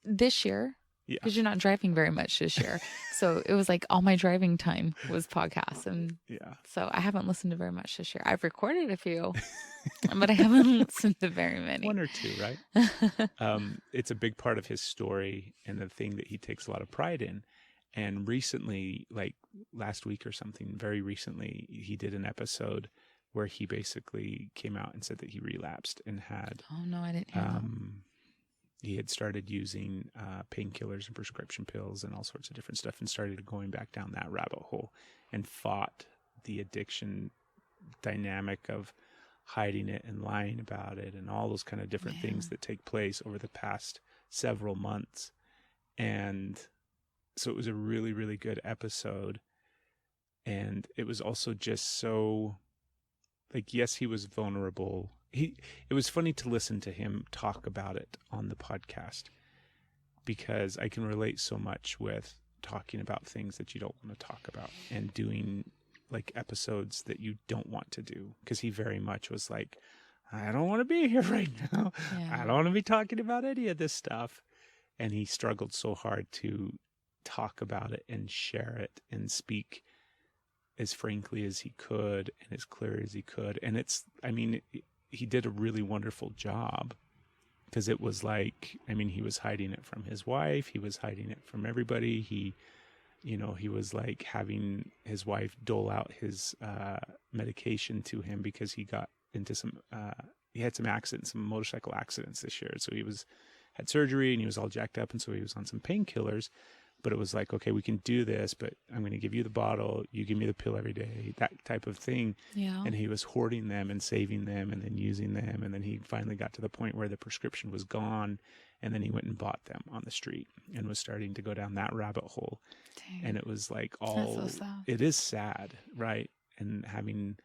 this year. Yeah. Because you're not driving very much this year. So it was like all my driving time was podcasts. And so I haven't listened to very much this year. I've recorded a few, but I haven't listened to very many. One or two, right? It's a big part of his story and the thing that he takes a lot of pride in. And recently, like last week or something, very recently, he did an episode where he basically came out and said that he relapsed and had... Oh, no, I didn't hear that. He had started using painkillers and prescription pills and all sorts of different stuff, and started going back down that rabbit hole and fought the addiction dynamic of hiding it and lying about it and all those kind of different things that take place over the past several months. And so it was a really, really good episode. And it was also just so, like, yes, he was vulnerable. It was funny to listen to him talk about it on the podcast, because I can relate so much with talking about things that you don't want to talk about and doing like episodes that you don't want to do. Because he very much was like, I don't want to be here right now. I don't want to be talking about any of this stuff. And he struggled so hard to talk about it and share it and speak as frankly as he could and as clear as he could. And he did a really wonderful job, because it was like, he was hiding it from his wife. He was hiding it from everybody. He was like having his wife dole out his medication to him because he got into he had some motorcycle accidents this year. So had surgery and he was all jacked up. And so he was on some painkillers. But it was like, okay, we can do this, but I'm going to give you the bottle. You give me the pill every day, that type of thing. Yeah. And he was hoarding them and saving them and then using them. And then he finally got to the point where the prescription was gone. And then he went and bought them on the street and was starting to go down that rabbit hole. Dang. And it was like That's so sad. It is sad, right? And having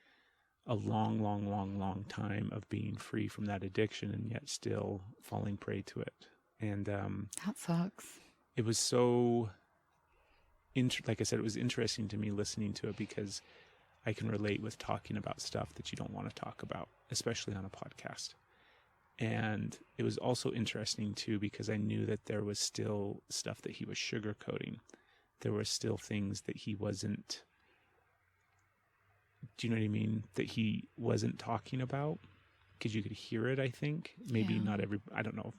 a long, long, long, long time of being free from that addiction and yet still falling prey to it. And that sucks. It was so, like I said, it was interesting to me listening to it, because I can relate with talking about stuff that you don't want to talk about, especially on a podcast. And it was also interesting too, because I knew that there was still stuff that he was sugarcoating. There were still things that he wasn't, do you know what I mean? That he wasn't talking about, because you could hear it, I think. Maybe not I don't know.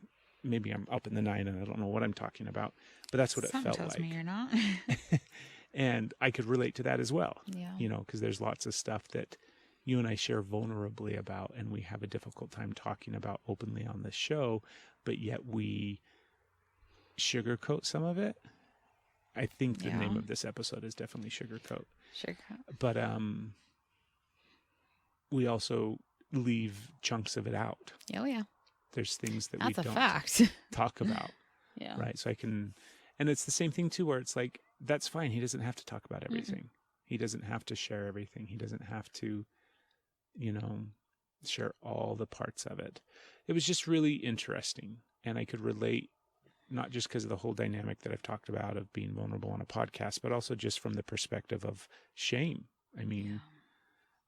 Maybe I'm up in the night and I don't know what I'm talking about, but that's what it felt like. Tells me you're not. And I could relate to that as well. Yeah. Because there's lots of stuff that you and I share vulnerably about, and we have a difficult time talking about openly on this show, but yet we sugarcoat some of it. I think the name of this episode is definitely Sugarcoat. Sugarcoat. But we also leave chunks of it out. Oh, yeah. There's things that we don't fact. talk about. Yeah. Right. So And it's the same thing too, where it's like, that's fine. He doesn't have to talk about everything. He doesn't have to share everything. He doesn't have to, share all the parts of it. It was just really interesting. And I could relate, not just because of the whole dynamic that I've talked about of being vulnerable on a podcast, but also just from the perspective of shame. I mean,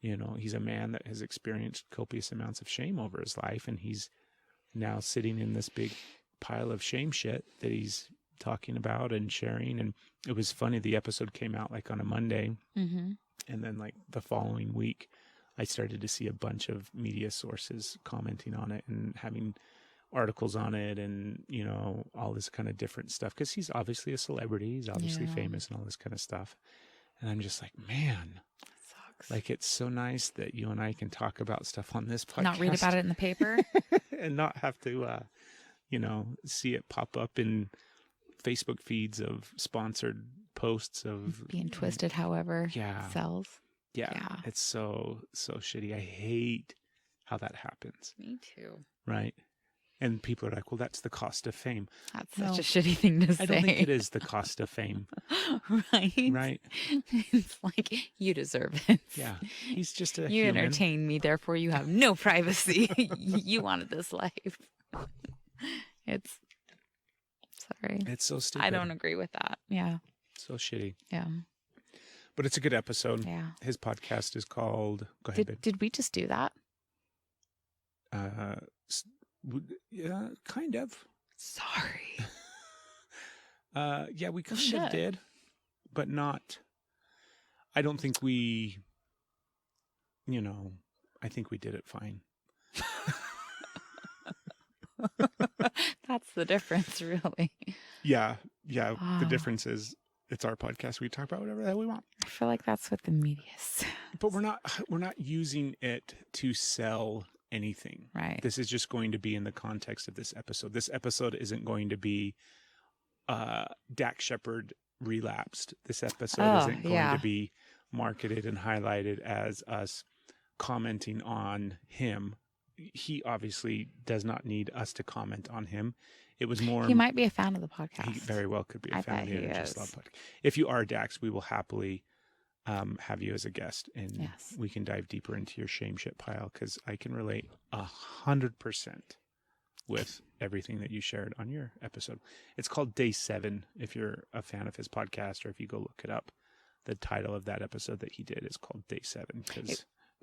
he's a man that has experienced copious amounts of shame over his life, and he's now sitting in this big pile of shame shit that he's talking about and sharing. And it was funny, the episode came out like on a Monday, and then like the following week I started to see a bunch of media sources commenting on it and having articles on it, and all this kind of different stuff, because he's obviously a celebrity, he's obviously famous and all this kind of stuff. And I'm just like, man, sucks. Like, it's so nice that you and I can talk about stuff on this podcast, not read about it in the paper and not have to see it pop up in Facebook feeds of sponsored posts of being twisted however sells. Yeah. It's so shitty. I hate how that happens. Me too. Right. And people are like, well, that's the cost of fame. That's such a shitty thing to say. I don't think it is the cost of fame. Right. It's like, you deserve it. Yeah. He's just a You human. entertain me, therefore you have no privacy. You wanted this life. It's so stupid. I don't agree with that. Yeah. So shitty. Yeah. But it's a good episode. Yeah. His podcast is called... Go ahead, babe. Did we just do that? Yeah, kind of. Sorry. Yeah, we kind of did, but not. I don't think we, I think we did it fine. That's the difference, really. Yeah. The difference is it's our podcast. We talk about whatever the hell we want. I feel like that's what the media is. But we're not using it to sell anything. Right. This is just going to be in the context of this episode. This episode isn't going to be Dak Shepard relapsed. This episode isn't going to be marketed and highlighted as us commenting on him. He obviously does not need us to comment on him. It was more... He might be a fan of the podcast. He very well could be a fan of the ENERGYISLOVE podcast. If you are Dax, we will happily have you as a guest, and we can dive deeper into your shame shit pile, because I can relate 100% with everything that you shared on your episode. It's called Day 7, if you're a fan of his podcast, or if you go look it up. The title of that episode that he did is called Day 7.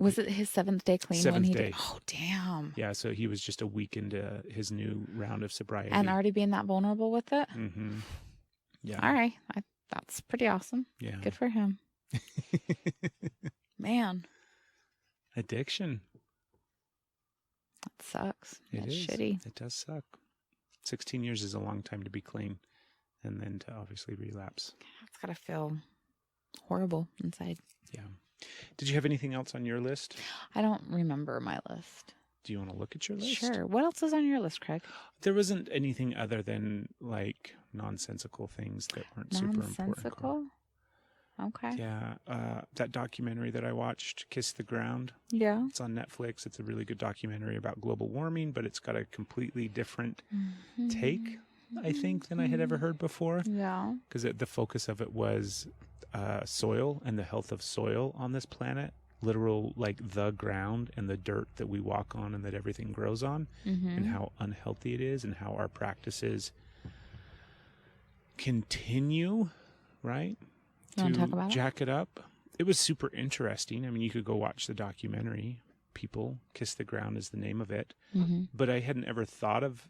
Was it his 7th day clean? Seventh when he day. did? Oh, damn. Yeah, so he was just a week into his new round of sobriety. And already being that vulnerable with it? Mm-hmm. Yeah. All right. That's pretty awesome. Yeah. Good for him. Man. Addiction. That sucks. It is shitty. It does suck. 16 years is a long time to be clean, and then to obviously relapse. It's got to feel horrible inside. Yeah. Did you have anything else on your list? I don't remember my list. Do you want to look at your list? Sure. What else is on your list, Craig? There wasn't anything other than like nonsensical things that weren't super important. Nonsensical? Okay. Yeah. That documentary that I watched, Kiss the Ground. Yeah. It's on Netflix. It's a really good documentary about global warming, but it's got a completely different take, I think, than I had ever heard before. Yeah. Because the focus of it was soil and the health of soil on this planet. Literal, like the ground and the dirt that we walk on and that everything grows on, and how unhealthy it is, and how our practices continue, right? You want to talk about jack it up. It was super interesting. I mean, you could go watch the documentary. People, Kiss the Ground is the name of it. But I hadn't ever thought of,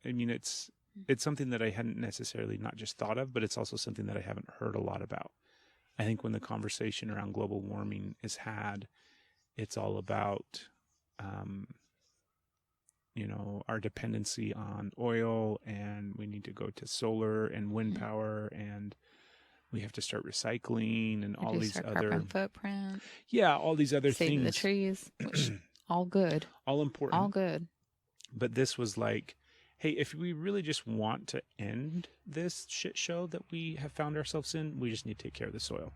I mean, it's something that I hadn't necessarily not just thought of, but it's also something that I haven't heard a lot about. I think when the conversation around global warming is had, it's all about, our dependency on oil, and we need to go to solar and wind power, and we have to start recycling and all these other carbon footprint. Yeah, all these other saving things. the trees, which all good, all important, all good. But this was like, hey, if we really just want to end this shit show that we have found ourselves in, we just need to take care of the soil.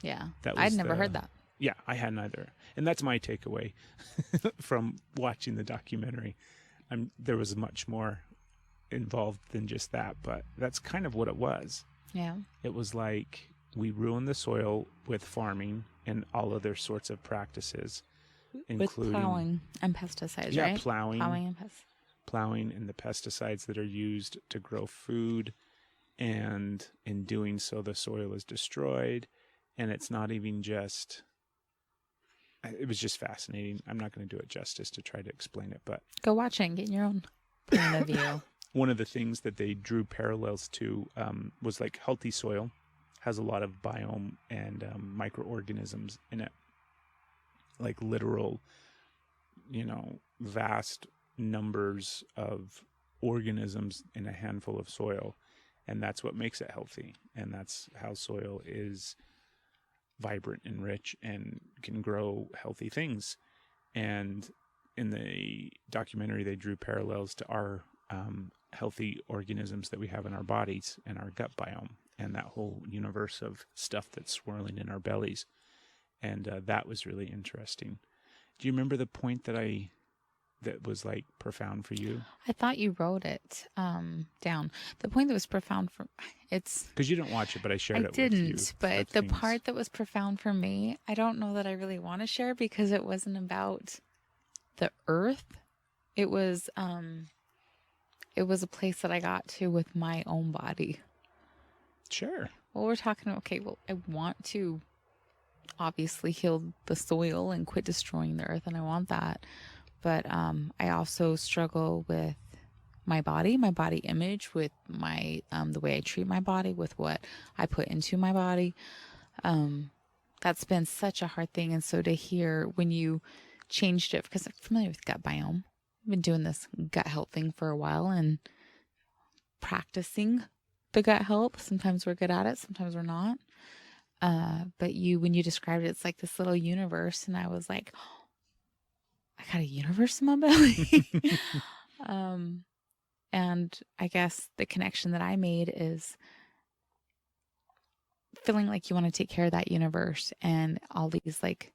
Yeah. I'd never heard that. Yeah, I hadn't either. And that's my takeaway from watching the documentary. There was much more involved than just that, but that's kind of what it was. Yeah. It was like we ruined the soil with farming and all other sorts of practices, including with plowing and pesticides, yeah, right? plowing and plowing and the pesticides that are used to grow food. And in doing so, the soil is destroyed. And it's not even just, it was just fascinating. I'm not going to do it justice to try to explain it, but go watch it and get your own point of view. One of the things that they drew parallels to was like healthy soil has a lot of biome and microorganisms in it, like literal, vast numbers of organisms in a handful of soil. And that's what makes it healthy. And that's how soil is vibrant and rich and can grow healthy things. And in the documentary, they drew parallels to our healthy organisms that we have in our bodies and our gut biome and that whole universe of stuff that's swirling in our bellies. And that was really interesting. Do you remember the point that was like profound for you? I thought you wrote it down. The point that was profound for it's because you didn't watch it, but I shared it with you. I didn't, but the part that was profound for me, I don't know that I really want to share because it wasn't about the earth. It was a place that I got to with my own body. Sure. Well, we're talking. Okay. Well, I want to obviously heal the soil and quit destroying the earth, and I want that. But I also struggle with my body image, with my the way I treat my body, with what I put into my body. That's been such a hard thing. And so to hear when you changed it, because I'm familiar with gut biome, I've been doing this gut health thing for a while and practicing the gut health. Sometimes we're good at it, sometimes we're not. But when you described it, it's like this little universe, and I was like, I got a universe in my belly. And I guess the connection that I made is feeling like you want to take care of that universe and all these, like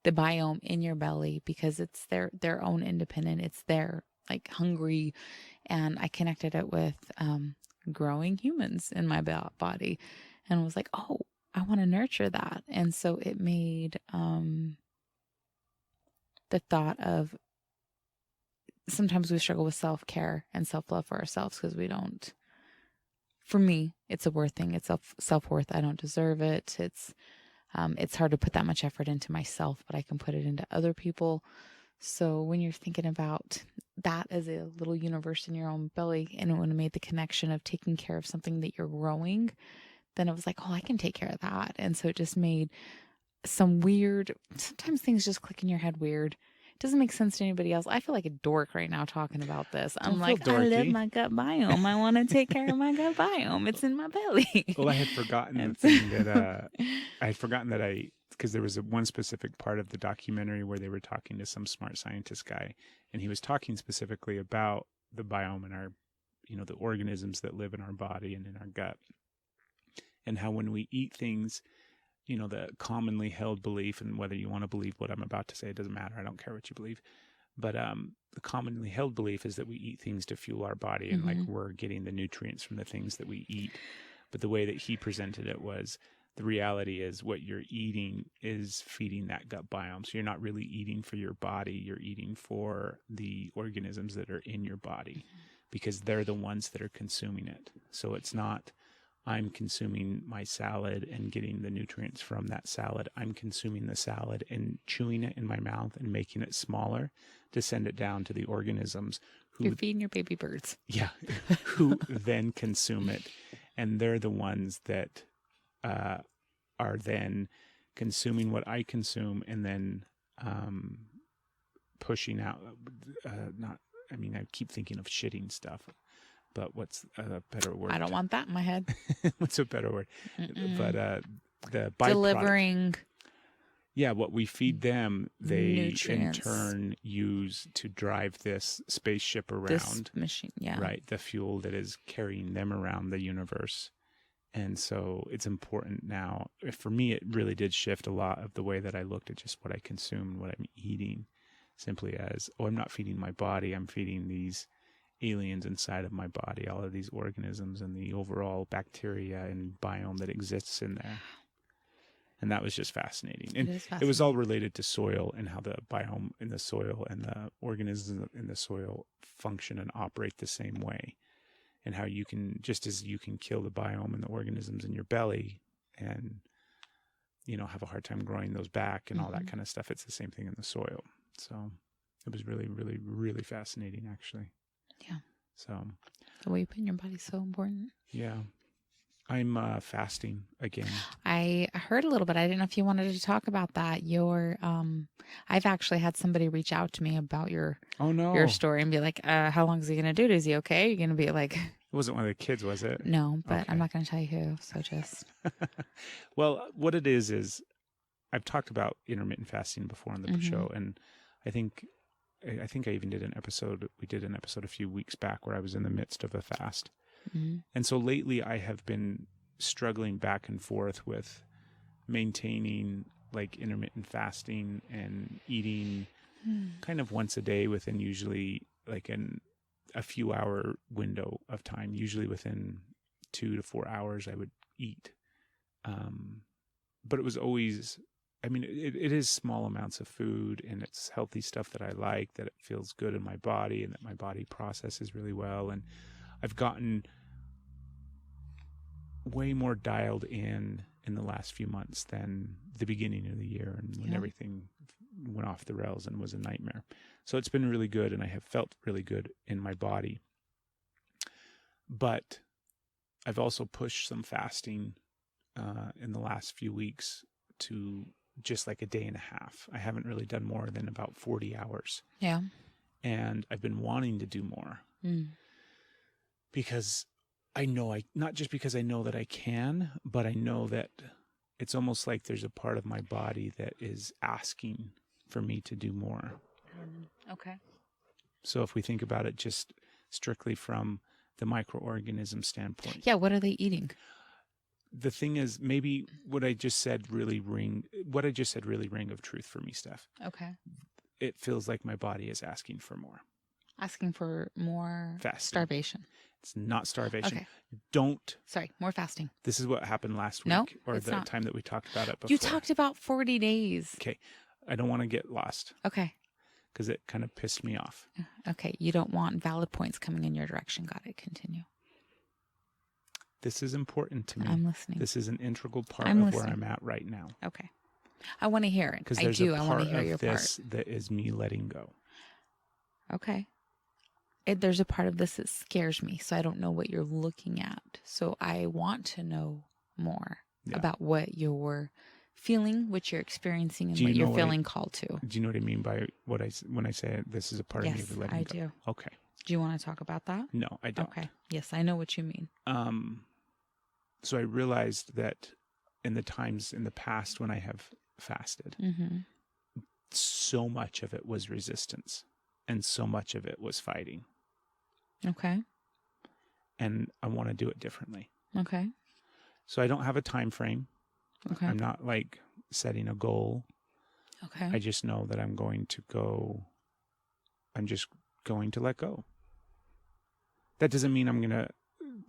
the biome in your belly, because it's their own independent. It's their like hungry. And I connected it with growing humans in my body and was like, oh, I want to nurture that. And so it made the thought of sometimes we struggle with self-care and self-love for ourselves because we don't. For me, it's a worth thing. It's self-worth. I don't deserve it. It's hard to put that much effort into myself, but I can put it into other people. So when you're thinking about that as a little universe in your own belly, and when I made the connection of taking care of something that you're growing, then it was like, oh, I can take care of that. And so it just made sometimes things just click in your head weird. It doesn't make sense to anybody else. I feel like a dork right now talking about this. I'm like, I live my gut biome. I want to take care of my gut biome. It's in my belly. Well, I had forgotten because there was one specific part of the documentary where they were talking to some smart scientist guy, and he was talking specifically about the biome and our, the organisms that live in our body and in our gut, and how when we eat things, the commonly held belief, and whether you want to believe what I'm about to say, it doesn't matter. I don't care what you believe. But the commonly held belief is that we eat things to fuel our body, and like we're getting the nutrients from the things that we eat. But the way that he presented it was, the reality is what you're eating is feeding that gut biome. So you're not really eating for your body. You're eating for the organisms that are in your body, because they're the ones that are consuming it. So it's not, I'm consuming my salad and getting the nutrients from that salad. I'm consuming the salad and chewing it in my mouth and making it smaller to send it down to the organisms. You're feeding your baby birds. Yeah, who then consume it. And they're the ones that are then consuming what I consume and then pushing out. I keep thinking of shitting stuff. But what's a better word? I don't want that in my head. What's a better word? But the byproduct. Delivering. Yeah, what we feed them, they nutrients. In turn use to drive this spaceship around. This machine, yeah. Right, the fuel that is carrying them around the universe. And so it's important now. For me, it really did shift a lot of the way that I looked at just what I consume, what I'm eating, simply as, I'm not feeding my body, I'm feeding these aliens inside of my body, all of these organisms and the overall bacteria and biome that exists in there. And that was just fascinating. And it was all related to soil and how the biome in the soil and the organisms in the soil function and operate the same way. And how you can, just as you can kill the biome and the organisms in your belly and, you know, have a hard time growing those back and all that kind of stuff, it's the same thing in the soil. So it was really, really, really fascinating, actually. Yeah. So the way you put in your body is so important. Yeah. I'm fasting again. I heard a little bit. I didn't know if you wanted to talk about that. I've actually had somebody reach out to me about your story and be like, how long is he going to do it? Is he okay? You're going to be like... It wasn't one of the kids, was it? No, but okay. I'm not going to tell you who, so just... Well, what it is I've talked about intermittent fasting before on the show, and I think I even did an episode. We did an episode a few weeks back where I was in the midst of a fast. And so lately I have been struggling back and forth with maintaining like intermittent fasting and eating kind of once a day within usually like a few hour window of time. Usually within 2 to 4 hours I would eat. But it was always, I mean, it is small amounts of food and it's healthy stuff that I like, that it feels good in my body and that my body processes really well. And I've gotten way more dialed in the last few months than the beginning of the year and when everything went off the rails and was a nightmare. So it's been really good and I have felt really good in my body. But I've also pushed some fasting in the last few weeks to just like a day and a half. I haven't really done more than about 40 hours. Yeah. And I've been wanting to do more. Because I know not just because I know that I can, but I know that it's almost like there's a part of my body that is asking for me to do more. Okay. So if we think about it just strictly from the microorganism standpoint. Yeah, what are they eating? The thing is, maybe what I just said really ring of truth for me, Steph. Okay. It feels like my body is asking for more. Asking for more fasting. Starvation. It's not starvation. Okay. More fasting. This is what happened last week. No, or it's the not. time that we talked about it before. You talked about 40 days. Okay. I don't want to get lost. Okay. Because it kind of pissed me off. Okay. You don't want valid points coming in your direction. Got it. Continue. This is important to me. I'm listening. This is an integral part of where I'm at right now. Okay. I want to hear it. Because I want to hear your this that is me letting go. Okay. There's a part of this that scares me, so I don't know what you're looking at. So I want to know more about what you're feeling, what you're experiencing, and what you're feeling called to. Do you know what I mean by when I say this is a part of me that letting go? Yes, I do. Okay. Do you want to talk about that? No, I don't. Okay. Yes, I know what you mean. So I realized that in the times in the past when I have fasted, so much of it was resistance and so much of it was fighting. Okay. And I want to do it differently. Okay. So I don't have a time frame. Okay. I'm not like setting a goal. Okay. I just know that I'm just going to let go. That doesn't mean I'm going to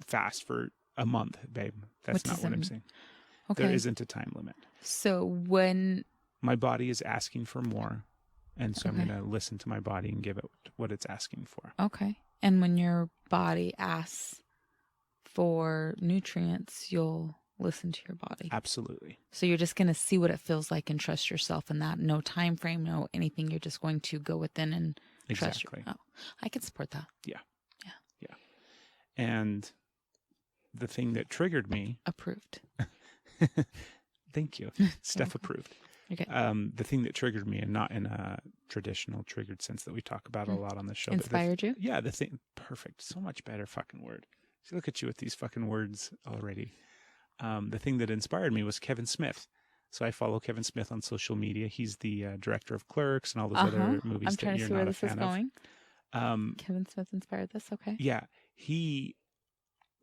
fast for a month, babe. That's not what I'm saying. Okay. There isn't a time limit. So when my body is asking for more, and so I'm going to listen to my body and give it what it's asking for. Okay. And when your body asks for nutrients, you'll listen to your body. Absolutely. So you're just going to see what it feels like and trust yourself in that. No time frame, no anything. You're just going to go within and trust. Exactly. I can support that. Yeah. And the thing that triggered me... Approved. Thank you. Steph approved. Okay. The thing that triggered me, and not in a traditional triggered sense that we talk about a lot on the show. Inspired you? Yeah, the thing... Perfect. So much better fucking word. See, look at you with these fucking words already. The thing that inspired me was Kevin Smith. So I follow Kevin Smith on social media. He's the director of Clerks and all those other movies that you're not a fan of. Kevin Smith inspired this, okay. Yeah. He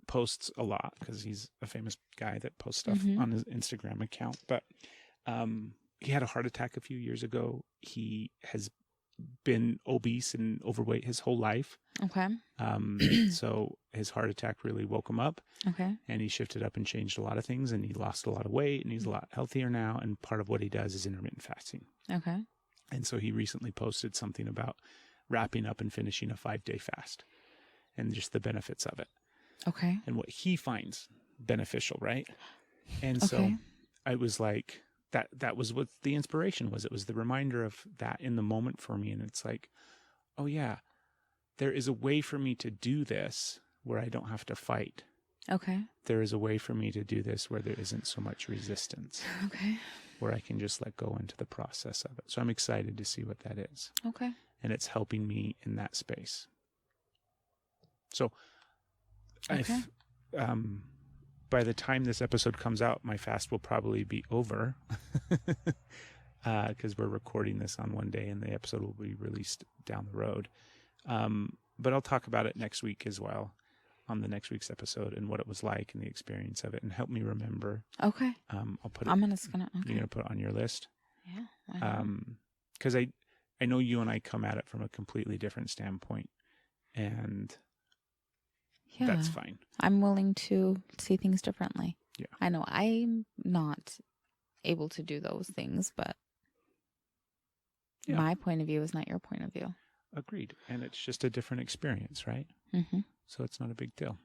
posts a lot because he's a famous guy that posts stuff on his Instagram account. But he had a heart attack a few years ago. He has been obese and overweight his whole life. Okay. So his heart attack really woke him up. Okay. And he shifted up and changed a lot of things, and he lost a lot of weight, and he's a lot healthier now. And part of what he does is intermittent fasting. Okay. And so he recently posted something about wrapping up and finishing a 5-day fast and just the benefits of it. Okay. And what he finds beneficial, right? And so Okay. I was like, that was what the inspiration was. It was the reminder of that in the moment for me. And it's like, oh yeah, there is a way for me to do this where I don't have to fight. Okay. There is a way for me to do this where there isn't so much resistance. Okay. Where I can just let go into the process of it. So I'm excited to see what that is. Okay. And it's helping me in that space. So Okay. by the time this episode comes out, my fast will probably be over because we're recording this on one day and the episode will be released down the road. But I'll talk about it next week as well on the next week's episode and what it was like and the experience of it and help me remember. Okay. I'll put it. I'm just gonna. Okay. You're gonna put it on your list. Yeah. Because I know you and I come at it from a completely different standpoint, and Yeah. that's fine. I'm willing to see things differently. Yeah. I know I'm not able to do those things, but Yeah. my point of view is not your point of view. Agreed. And it's just a different experience, right? Mm-hmm. So it's not a big deal.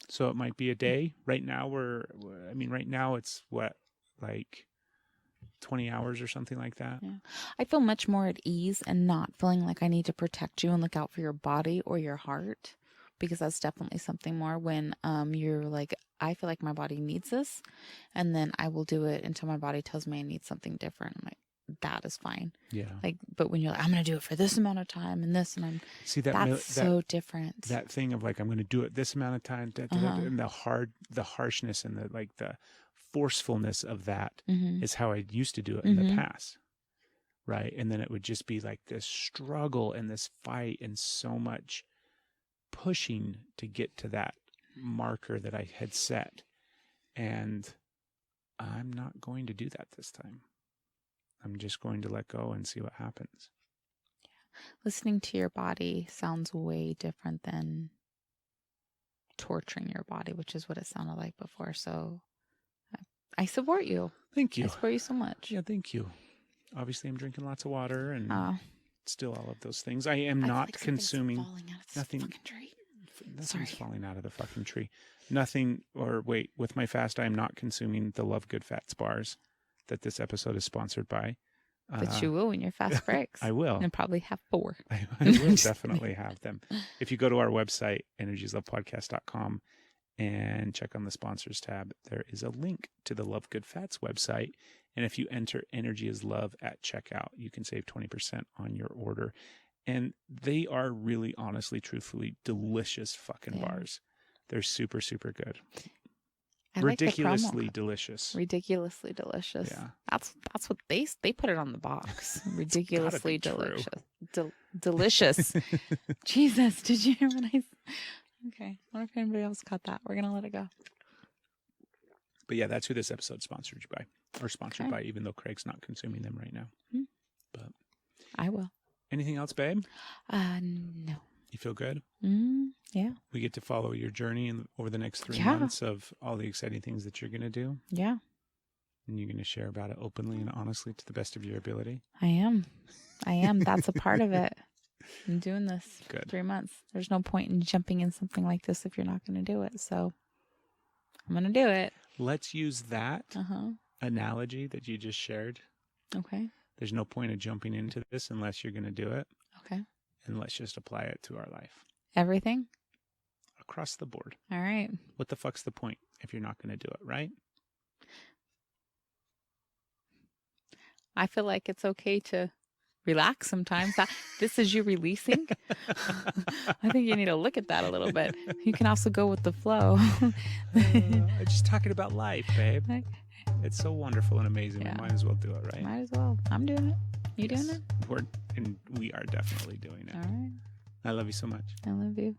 So it might be a day. Right now right now it's what, like 20 hours or something like that. Yeah. I feel much more at ease and not feeling like I need to protect you and look out for your body or your heart, because that's definitely something more when you're like, I feel like my body needs this, and then I will do it until my body tells me I need something different. I'm like, that is fine. Yeah. Like, but when you're like, I'm going to do it for this amount of time and this, and that's so different. That thing of like, I'm going to do it this amount of time, and the harshness and the forcefulness of that is how I used to do it in the past. Right. And then it would just be like this struggle and this fight and so much pushing to get to that marker that I had set. And I'm not going to do that this time. I'm just going to let go and see what happens. Yeah. Listening to your body sounds way different than torturing your body, which is what it sounded like before. So I support you. Thank you. I support you so much. Yeah, thank you. Obviously, I'm drinking lots of water and still all of those things. I am not consuming nothing. Nothing's falling out of the fucking tree. Nothing, or wait, with my fast, I am not consuming the Love Good Fats bars that this episode is sponsored by. But you will when your fast breaks. I will. And probably have 4. I will definitely have them. If you go to our website, ENERGYISLOVE.podcast.com, and check on the sponsors tab, there is a link to the Love Good Fats website. And if you enter Energy is Love at checkout, you can save 20% on your order. And they are really, honestly, truthfully delicious fucking bars. They're super, super good. Ridiculously delicious. Ridiculously delicious. Yeah. That's what they put it on the box. Ridiculously delicious. Delicious. Jesus, did you hear what I said? Okay. I wonder if anybody else caught that. We're going to let it go. But yeah, that's who this episode's sponsored by, even though Craig's not consuming them right now. But I will. Anything else, babe? No. You feel good? Yeah. We get to follow your journey over the next 3 months of all the exciting things that you're going to do. Yeah. And you're going to share about it openly and honestly to the best of your ability. I am. That's a part of it. I'm doing this for 3 months. There's no point in jumping in something like this if you're not going to do it. So I'm going to do it. Let's use that analogy that you just shared. Okay. There's no point in jumping into this unless you're going to do it. Okay. And let's just apply it to our life. Everything? Across the board. All right. What the fuck's the point if you're not going to do it, right? I feel like it's okay to relax sometimes. This is you releasing. I think you need to look at that a little bit. You can also go with the flow. I'm just talking about life, babe. Okay. It's so wonderful and amazing. Yeah. We might as well do it, right? Might as well. I'm doing it. You doing it? We are definitely doing it. All right. I love you so much. I love you.